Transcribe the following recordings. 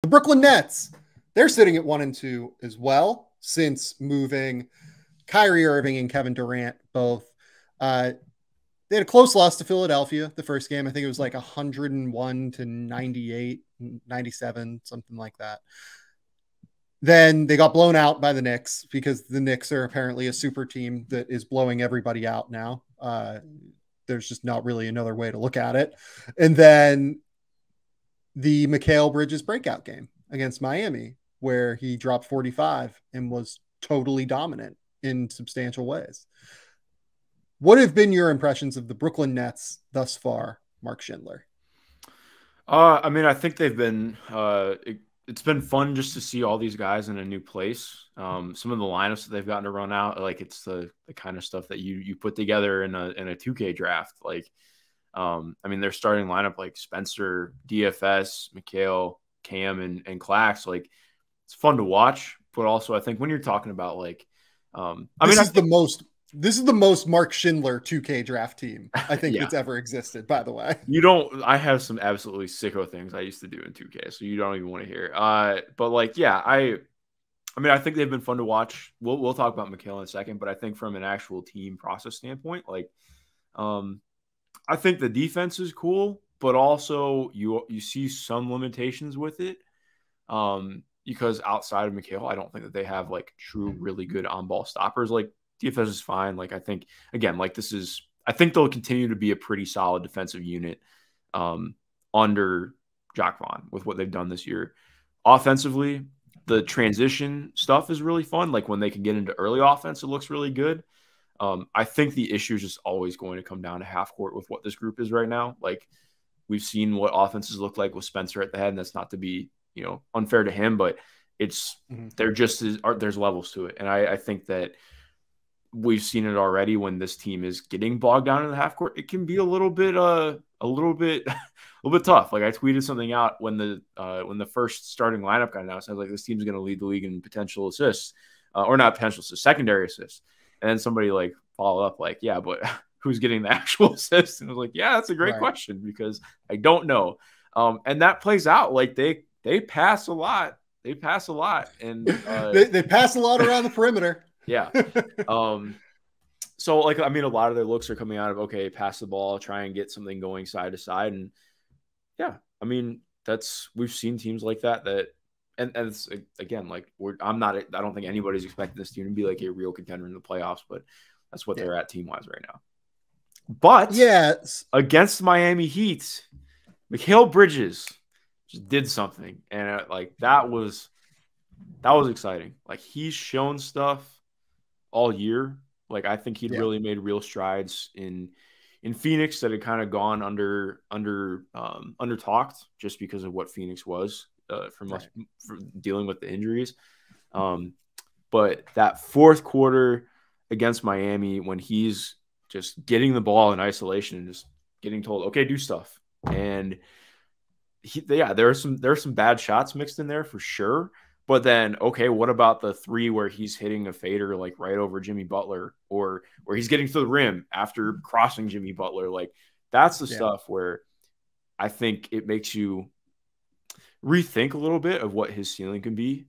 Brooklyn Nets, they're sitting at 1-2 as well since moving Kyrie Irving and Kevin Durant both. They had a close loss to Philadelphia the first game. I think it was like 101-98, 97, something like that. Then they got blown out by the Knicks because the Knicks are apparently a super team that is blowing everybody out now. There's just not really another way to look at it. And then the Mikal Bridges breakout game against Miami, where he dropped 45 and was totally dominant in substantial ways. What have been your impressions of the Brooklyn Nets thus far, Mark Schindler? I mean, I think they've been it's been fun just to see all these guys in a new place. Some of the lineups that they've gotten to run out, like it's the kind of stuff that you put together in a 2K draft. Like, I mean, their starting lineup, like Spencer, DFS, Mikal, Cam, and Clax, like it's fun to watch. But also, I think when you're talking about like, this is the most Mark Schindler 2K draft team I think that's ever existed, by the way. I have some absolutely sicko things I used to do in 2K, so you don't even want to hear. But like, yeah, I mean, I think they've been fun to watch. We'll talk about Mikal in a second, but I think from an actual team process standpoint, like, I think the defense is cool, but also you see some limitations with it. Because outside of Mikal, I don't think that they have like true, really good on-ball stoppers. Like, DFS is fine. Like, I think, again, like I think they'll continue to be a pretty solid defensive unit under Jacques Vaughn with what they've done this year. Offensively, the transition stuff is really fun. Like when they can get into early offense, it looks really good. I think the issue is just always going to come down to half court with what this group is right now. Like we've seen what offenses look like with Spencer at the head, and that's not to be, unfair to him, but there's levels to it. And I think that we've seen it already when this team is getting bogged down in the half court. It can be a little bit tough. Like I tweeted something out when the first starting lineup got announced. I was like, this team's going to lead the league in potential assists, or not potential assists, secondary assists. And then somebody like followed up like, yeah, but who's getting the actual assists? And I was like, yeah, that's a great question because I don't know. And that plays out. Like they pass a lot. They pass a lot, and they pass a lot around the perimeter. Yeah. So like, I mean, a lot of their looks are coming out of, okay, pass the ball, try and get something going side to side. And yeah, I mean, we've seen teams like that, and it's, again, like I don't think anybody's expecting this team to be like a real contender in the playoffs, but that's what they're at team wise right now. But against Miami Heat, Mikal Bridges just did something. And like, that was exciting. Like he's shown stuff all year. Like I think he'd really made real strides in Phoenix that had kind of gone under talked just because of what Phoenix was for dealing with the injuries. But that fourth quarter against Miami, when he's just getting the ball in isolation and just getting told, okay, do stuff. And there are some bad shots mixed in there for sure. But then, okay, what about the three where he's hitting a fader like right over Jimmy Butler, or where he's getting to the rim after crossing Jimmy Butler? Like that's the stuff where I think it makes you rethink a little bit of what his ceiling can be,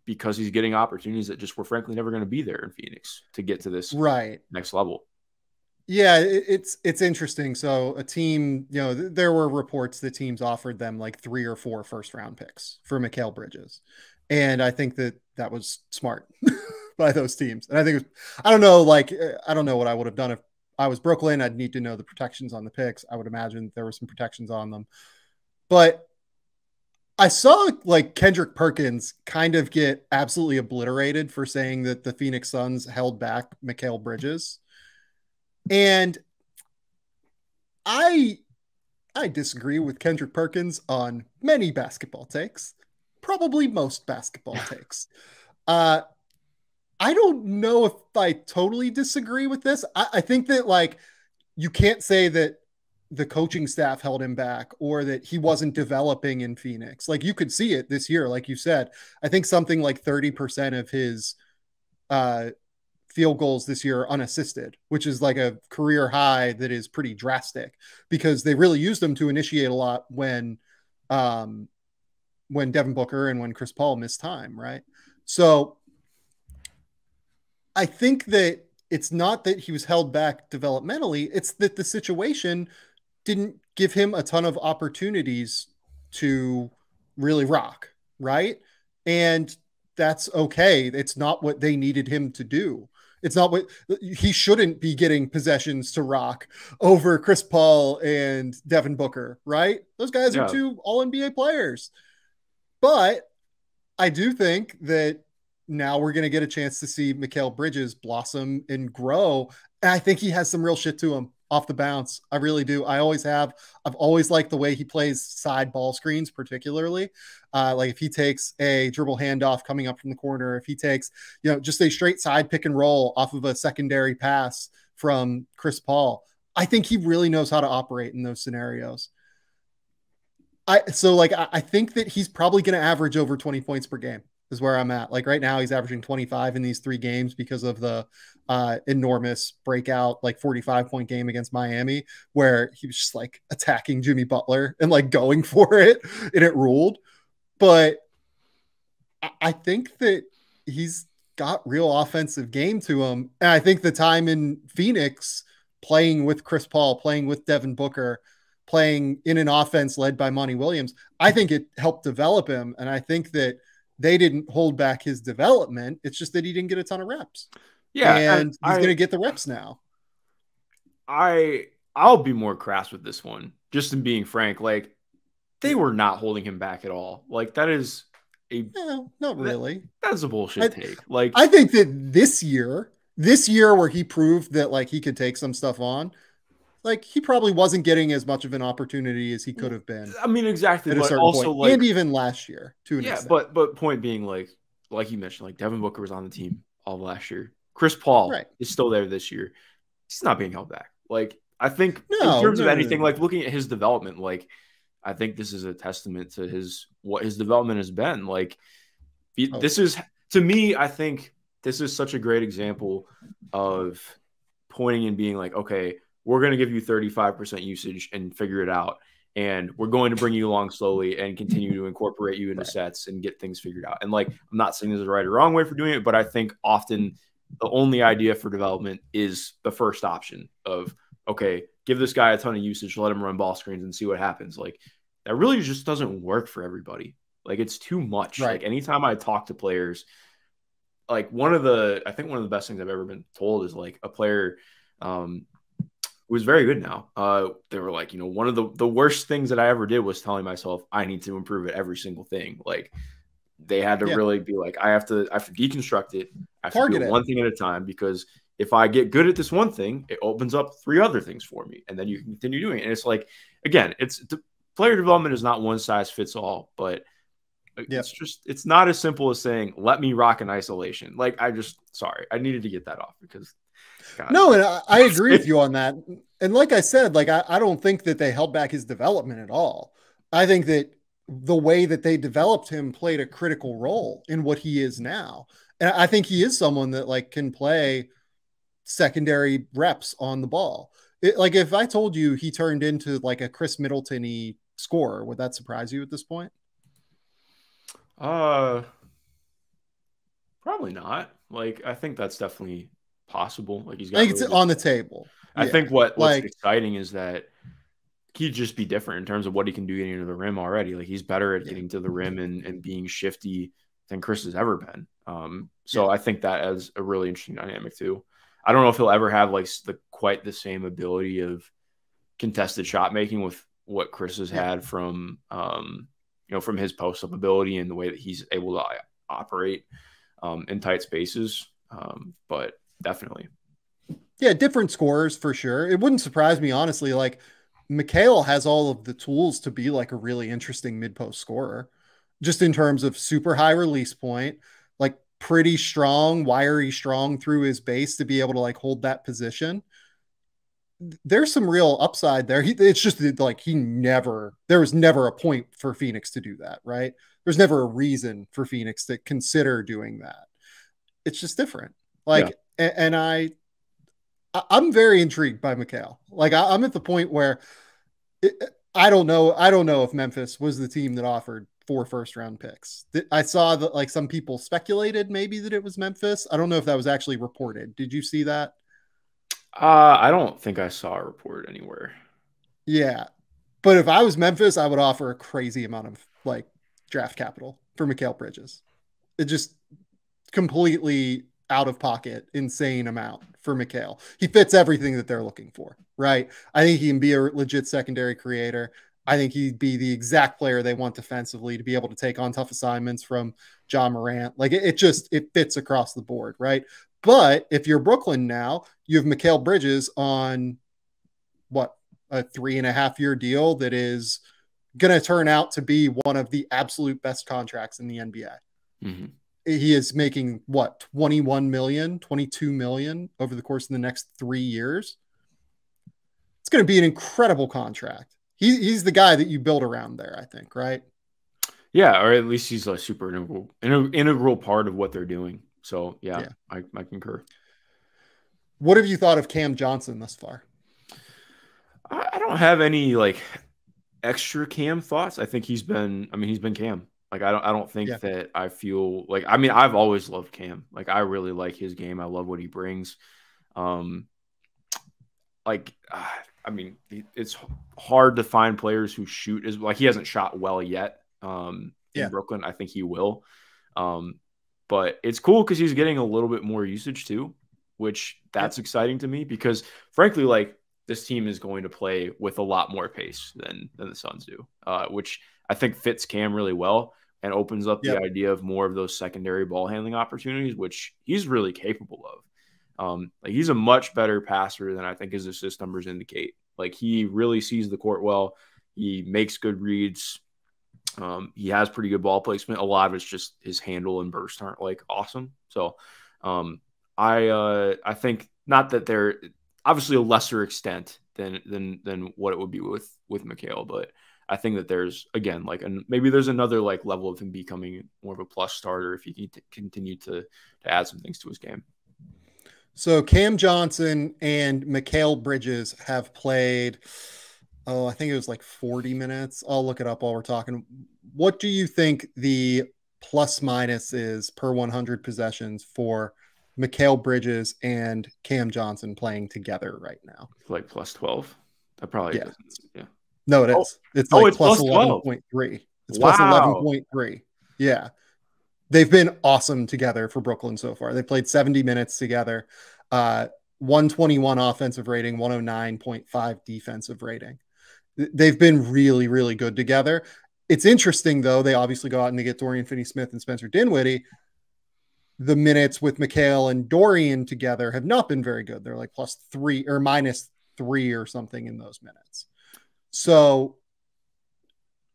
because he's getting opportunities that just were frankly never going to be there in Phoenix to get to this next level. Yeah, it's interesting. So a team, there were reports that teams offered them like 3 or 4 first-round picks for Mikal Bridges. And I think that was smart by those teams. And I think I don't know what I would have done if I was Brooklyn. I'd need to know the protections on the picks. I would imagine there were some protections on them. But I saw like Kendrick Perkins kind of get absolutely obliterated for saying that the Phoenix Suns held back Mikal Bridges. And I disagree with Kendrick Perkins on many basketball takes, probably most basketball takes. I don't know if I totally disagree with this. I think that like you can't say that the coaching staff held him back or that he wasn't developing in Phoenix. Like you could see it this year, like you said. I think something like 30% of his field goals this year are unassisted, which is like a career high that is pretty drastic because they really used them to initiate a lot when when Devin Booker and when Chris Paul missed time, right? So I think that it's not that he was held back developmentally, it's that the situation didn't give him a ton of opportunities to really rock, right? And that's okay. It's not what they needed him to do. It's not what he shouldn't be getting possessions to rock over Chris Paul and Devin Booker, right? Those guys are Yeah. two all NBA players. But I do think that now we're going to get a chance to see Mikal Bridges blossom and grow. And I think he has some real shit to him off the bounce. I really do. I always have. I've always liked the way he plays side ball screens, particularly. Like if he takes a dribble handoff coming up from the corner, if he takes, just a straight side pick and roll off of a secondary pass from Chris Paul, I think he really knows how to operate in those scenarios. I think that he's probably going to average over 20 points per game is where I'm at. Like right now he's averaging 25 in these 3 games because of the enormous breakout, like 45-point game against Miami, where he was just like attacking Jimmy Butler and like going for it and it ruled. But I think that he's got real offensive game to him. And I think the time in Phoenix playing with Chris Paul, playing with Devin Booker, playing in an offense led by Monty Williams, I think it helped develop him. And I think that they didn't hold back his development. It's just that he didn't get a ton of reps. Yeah. And he's going to get the reps now. I'll be more crass with this one, just in being frank. Like, they were not holding him back at all. Like, that is not really. That's a bullshit take. Like, I think that this year where he proved that like he could take some stuff on, like he probably wasn't getting as much of an opportunity as he could have been. I mean, exactly, but also point. Like, and even last year too. Yeah, but point being, like you mentioned, like Devin Booker was on the team all last year. Chris Paul is still there this year. He's not being held back. Like, I think in terms of anything, like looking at his development, like I think this is a testament to what his development has been. Like, this is, to me, I think this is such a great example of pointing and being like, okay, we're going to give you 35% usage and figure it out. And we're going to bring you along slowly and continue to incorporate you into sets and get things figured out. And like, I'm not saying there's a right or wrong way for doing it, but I think often the only idea for development is the first option of, okay, give this guy a ton of usage, let him run ball screens and see what happens. Like, that really just doesn't work for everybody. Like, it's too much. Like, anytime I talk to players, like I think one of the best things I've ever been told is like a player, was very good now. They were like, one of the worst things that I ever did was telling myself I need to improve at every single thing. Like, they had to really be like, I have to deconstruct it. I have to do it one thing at a time, because if I get good at this one thing, it opens up 3 other things for me, and then you can continue doing it. And it's like, again, player development is not one size fits all, but it's not as simple as saying, let me rock in isolation. Like, I needed to get that off because God. No, and I agree with you on that. And like I said, like I don't think that they held back his development at all. I think that the way that they developed him played a critical role in what he is now. And I think he is someone that like can play secondary reps on the ball. Like if I told you he turned into like a Chris Middleton-y scorer, would that surprise you at this point? Probably not. Like, I think that's definitely possible. Like, he's got, I think it's on the table. I think what's exciting is that he'd just be different in terms of what he can do getting to the rim already. Like, he's better at getting to the rim and being shifty than Chris has ever been. So I think that as a really interesting dynamic too. I don't know if he'll ever have like quite the same ability of contested shot making with what Chris has had from from his post up ability and the way that he's able to operate in tight spaces. But definitely. Yeah, different scorers for sure. It wouldn't surprise me, honestly. Like, Mikal has all of the tools to be like a really interesting mid-post scorer, just in terms of super high release point, like pretty strong, wiry strong through his base to be able to like hold that position. There's some real upside there. It's just like there was never a point for Phoenix to do that, right? There's never a reason for Phoenix to consider doing that. It's just different. Like, and I'm very intrigued by Mikal. Like, I'm at the point where I don't know if Memphis was the team that offered 4 first-round picks. I saw that like some people speculated maybe that it was Memphis. I don't know if that was actually reported. Did you see that? I don't think I saw a report anywhere. Yeah. But if I was Memphis, I would offer a crazy amount of like draft capital for Mikal Bridges. It just completely out of pocket, insane amount for Mikal. He fits everything that they're looking for, right? I think he can be a legit secondary creator. I think he'd be the exact player they want defensively to be able to take on tough assignments from John Morant. Like it fits across the board, right? But if you're Brooklyn now, you have Mikal Bridges on what, a 3.5 year deal that is going to turn out to be one of the absolute best contracts in the NBA. Mm-hmm. He is making what, 21 million, 22 million over the course of the next 3 years. It's going to be an incredible contract. He's the guy that you build around there, I think, right? Yeah, or at least he's a super integral part of what they're doing. So yeah. I concur. What have you thought of Cam Johnson thus far? I don't have any like extra Cam thoughts. I think he's been Cam. Like I don't think that I feel like, I've always loved Cam. Like I really like his game. I love what he brings. It's hard to find players who shoot as like he hasn't shot well yet. In Brooklyn, I think he will. But it's cool because he's getting a little bit more usage too, which that's exciting to me because frankly, like this team is going to play with a lot more pace than the Suns do, which I think fits Cam really well and opens up the idea of more of those secondary ball handling opportunities, which he's really capable of. Like he's a much better passer than I think his assist numbers indicate. Like he really sees the court well. He makes good reads. He has pretty good ball placement. A lot of it's just his handle and burst aren't like awesome. So I think not that they're obviously a lesser extent than what it would be with Mikal, but I think that there's again like maybe there's another like level of him becoming more of a plus starter if he can continue to add some things to his game. So Cam Johnson and Mikal Bridges have played, I think it was like 40 minutes. I'll look it up while we're talking. What do you think the plus minus is per 100 possessions for Mikal Bridges and Cam Johnson playing together right now? Like plus 12. That probably doesn't. Yeah. No, it is. It's like plus 11.3. It's plus 11.3. Yeah. They've been awesome together for Brooklyn so far. They played 70 minutes together. 121 offensive rating, 109.5 defensive rating. They've been really, really good together. It's interesting, though. They obviously go out and they get Dorian Finney-Smith and Spencer Dinwiddie. The minutes with Mikal and Dorian together have not been very good. They're like +3 or -3 or something in those minutes. So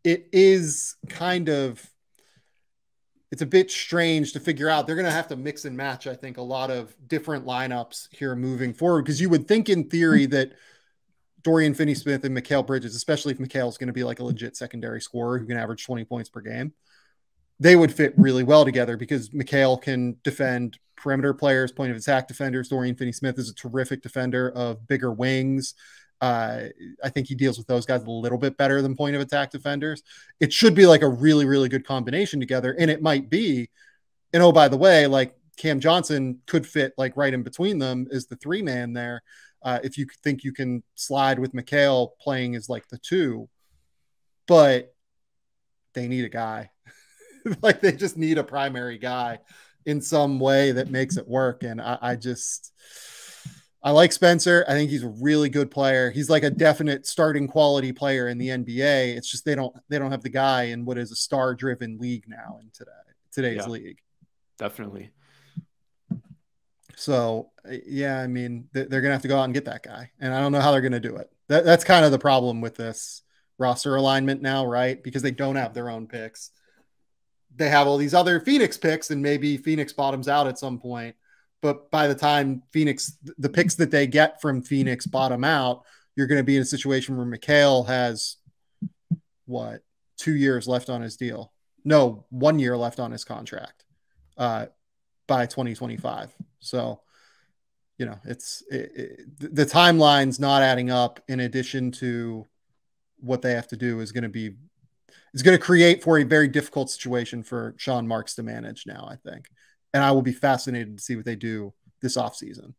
it is kind of, it's a bit strange to figure out. They're going to have to mix and match, I think, a lot of different lineups here moving forward, because you would think in theory that Dorian Finney-Smith and Mikal Bridges, especially if Mikal is going to be like a legit secondary scorer who can average 20 points per game, they would fit really well together because Mikal can defend perimeter players, point of attack defenders. Dorian Finney-Smith is a terrific defender of bigger wings. I think he deals with those guys a little bit better than point of attack defenders. It should be like a really, really good combination together. And it might be, and oh, by the way, like Cam Johnson could fit like right in between them as the 3-man there. If you think you can slide with Mikal playing as like the 2, but they need a guy. Like they just need a primary guy in some way that makes it work. And I like Spencer. I think he's a really good player. He's like a definite starting quality player in the NBA. It's just they don't have the guy in what is a star-driven league now in today's league. Definitely. So yeah, I mean they're gonna have to go out and get that guy, and I don't know how they're gonna do it. That's kind of the problem with this roster alignment now, right? Because they don't have their own picks. They have all these other Phoenix picks, and maybe Phoenix bottoms out at some point. But by the time the picks that they get from Phoenix bottom out, you're going to be in a situation where Mikal has 2 years left on his deal. No, 1 year left on his contract by 2025. So, the timeline's not adding up. In addition to what they have to do is going to be, is going to create for a very difficult situation for Sean Marks to manage now, I think. And I will be fascinated to see what they do this offseason.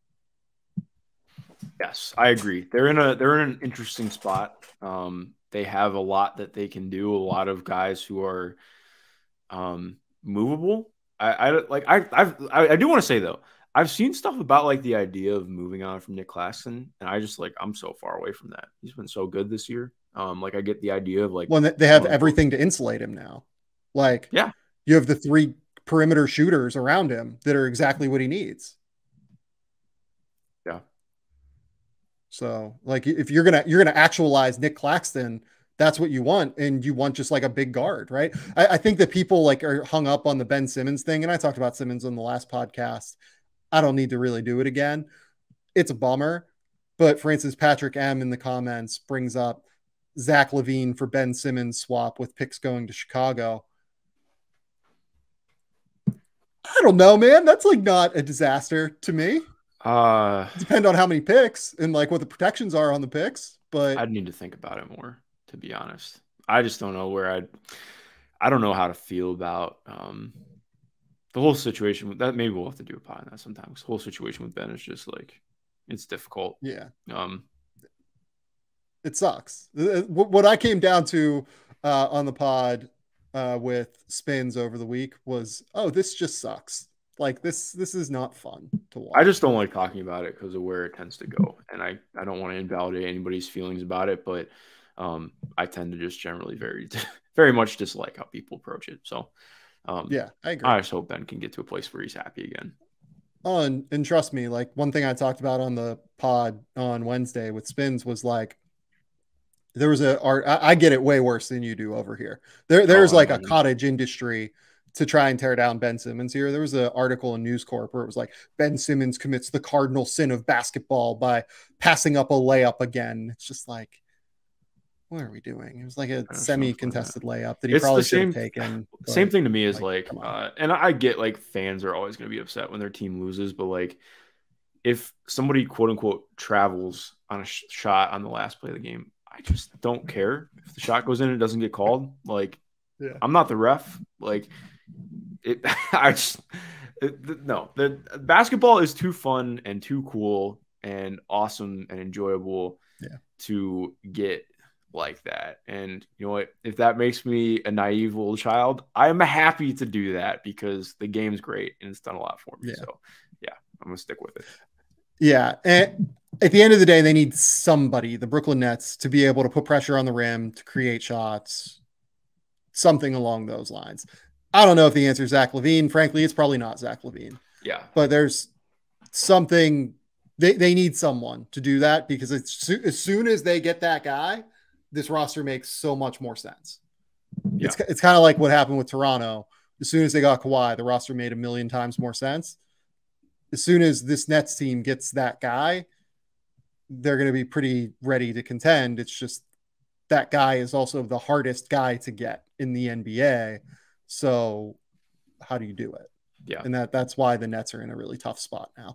Yes, I agree. They're in an interesting spot. They have a lot that they can do. A lot of guys who are movable. I do want to say though, I've seen stuff about like the idea of moving on from Nick Claxton, and I just like I'm so far away from that. He's been so good this year. Like I get the idea of like well, they have everything to insulate him now. Like, yeah, you have the 3 perimeter shooters around him that are exactly what he needs. Yeah. So, like, if you're gonna actualize Nick Claxton, that's what you want, and you want just like a big guard, right? I think that people like are hung up on the Ben Simmons thing, and I talked about Simmons on the last podcast. I don't need to really do it again. It's a bummer, but for instance, Patrick M in the comments brings up Zach LaVine for Ben Simmons swap with picks going to Chicago. I don't know, man. That's like not a disaster to me. Depend on how many picks and like what the protections are on the picks, but I'd need to think about it more, to be honest. I just don't know where I don't know how to feel about the whole situation with that. Maybe we'll have to do a pod on that sometime. The whole situation with Ben is just like it's difficult. Yeah. It sucks. What I came down to on the pod with Spins over the week was, oh, this just sucks. Like this is not fun to watch. I just don't like talking about it because of where it tends to go, and I don't want to invalidate anybody's feelings about it, but I tend to just generally very much dislike how people approach it. So yeah, I agree. I just hope Ben can get to a place where he's happy again. Oh, and trust me, like one thing I talked about on the pod on Wednesday with Spins was like, there was I get it way worse than you do over here. There's like a cottage industry to try and tear down Ben Simmons here. There was an article in News Corp where it was like, Ben Simmons commits the cardinal sin of basketball by passing up a layup again. It's just like, what are we doing? It was like a semi-contested layup that he probably should have taken. Same thing to me is like and I get like fans are always going to be upset when their team loses, but like if somebody quote unquote travels on a shot on the last play of the game, I just don't care if the shot goes in and it doesn't get called. Like, yeah. I'm not the ref. Like, no. The basketball is too fun and too cool and awesome and enjoyable to get like that. And you know what? If that makes me a naive little child, I'm happy to do that because the game's great and it's done a lot for me. Yeah. So, yeah, I'm gonna stick with it. Yeah, and at the end of the day, they need somebody, the Brooklyn Nets, to be able to put pressure on the rim, to create shots, something along those lines. I don't know if the answer is Zach LaVine. Frankly, it's probably not Zach LaVine. Yeah. But there's something, they need someone to do that because as soon as they get that guy, this roster makes so much more sense. Yeah. It's kind of like what happened with Toronto. As soon as they got Kawhi, the roster made a million times more sense. As soon as this Nets team gets that guy, they're going to be pretty ready to contend. It's just that guy is also the hardest guy to get in the NBA. So how do you do it? Yeah. And that's why the Nets are in a really tough spot now.